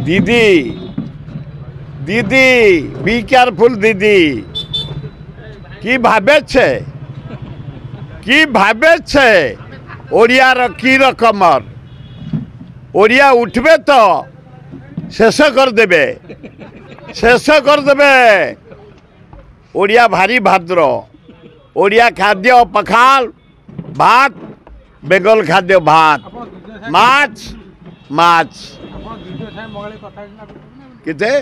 दीदी दीदी be careful दीदी की भावे छे ओडिया की रकमर ओडिया उठबे तो शेष कर देबे ओडिया भारी भाद्र ओडिया खाद्य पखाल भात बेंगल खाद्य भात माछ माछ किते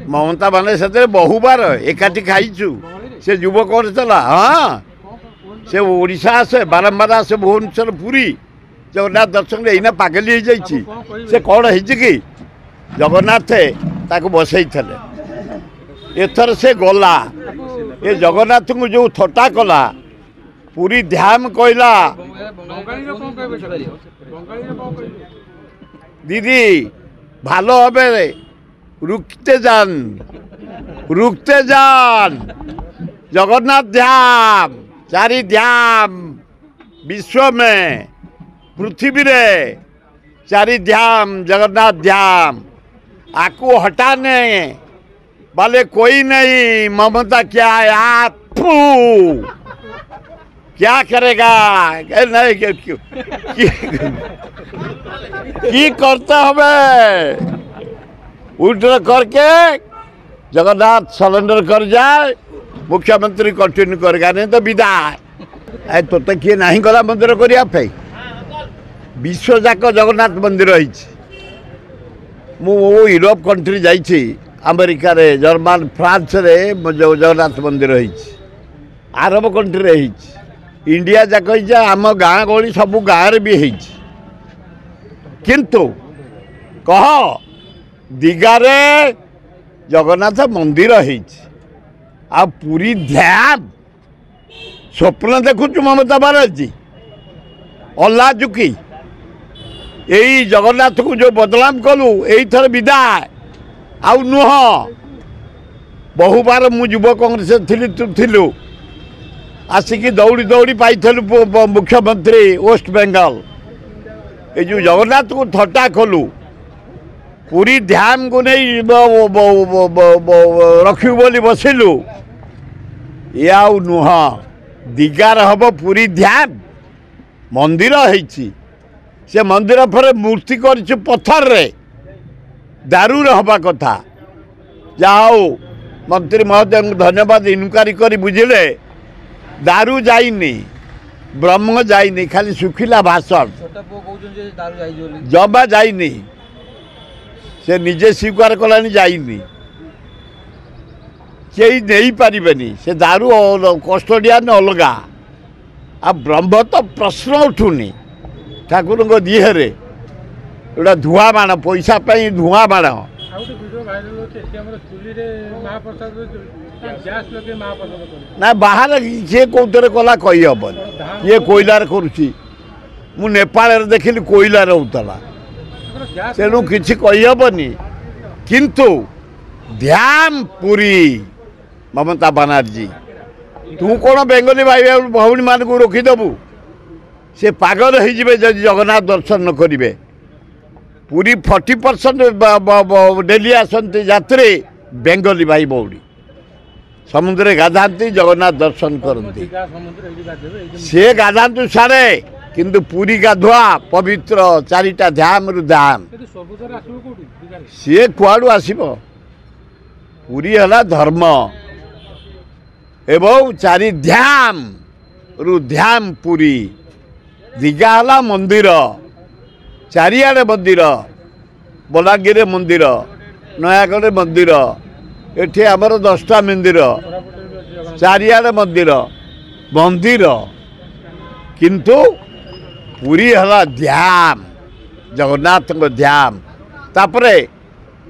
ममता बाने से बहुबार एकाठी खाइचु से युवक चला हाँ से ओडिशा आसे बारंबार आसे भुवनेश्वर पुरी जगन्नाथ दर्शन एना पागली से कौन है कि जगन्नाथ ताको बसई एथर से गला ये जगन्नाथ को जो थटा कला पूरी ध्यान कहला दीदी भालो हबे रुकते जान जगन्नाथ धाम चारि धाम विश्व में पृथ्वी रे चारि धाम जगन्नाथ धाम आको हटाने वाले कोई नहीं। ममता क्या है क्या करेगा नहीं की करते हमें उल्टा करके जगन्नाथ सरेंडर कर जाए मुख्यमंत्री कंटिन्यू करेगा नहीं तो विदाय तो किए नहीं गला मंदिर करने विश्व जाक जगन्नाथ मंदिर मु यूरोप कंट्री जाइए अमेरिका रे जर्मन फ्रांस रे जगन्नाथ मंदिर अरब कंट्री रे इंडिया जाक आम गाँ गहली सब गाँव भी किंतु कह दिगारे जगन्नाथ मंदिर आ पूरी ध्यान स्वप्न देखुच ममता बनर्जी अल्लाह चुकी यही जगन्नाथ को जो बदनाम कलु यही थर विदाय आउ नुह बहु बार मु युव कांग्रेस थिलु आसिकी दौड़ी दौड़ी पाइलु मुख्यमंत्री वेस्ट बेंगल ये जो जगन्नाथ को थटा कलु पूरी ध्यान को नहीं रखु बोली बसिलु ये आउ नुह दिगार हम पूरी ध्यान मंदिर से मंदिर पर मूर्ति कर पत्थर रे दारू हवा कथा जाओ मंत्री महोदय को धन्यवाद इनक्वारी कर बुझे दारू जाइनी ब्रह्म जाइनी खाली सुखिला भाषण जमा जाइनी से निजे स्वीकार कलानी जाइनी कई नहीं पारे से दारू कस्टोडियन अलगा आ ब्रह्म तो प्रश्न उठुनी ठाकुर दिहरे गोटा धुआं बाण पैसा धुआं बाण ना बाहर सी कौन कला कही हेन ये कोईलार करुच्ची मु नेपाल देखिली कोईलार होता तेणु किसी कही हेनी किंतु ध्यान पूरी ममता बनर्जी तू कौन बेंगली भाई भौणी मान को रखीदेबू से पागल हो जगन्नाथ दर्शन न करेंगे पूरी 40% डेली आसती यात्री बेंगली भाई भौणी समुद्र गाधाती जगन्नाथ दर्शन करती से गाधातु सारे किंतु पूरी गाधुआ पवित्र चारिटा धाम रु धाम सी कुआड़ू आसब पूरी है धर्म एवं चारि धाम रु धाम पूरी दिघा है मंदिर चारिआडे मंदिर बलांगीर मंदिर नयागढ़ मंदिर एठी आमर 10टा मंदिर चारिआडे मंदिर मंदिर किंतु पूरी है ध्यान जगन्नाथ ध्यान तापरे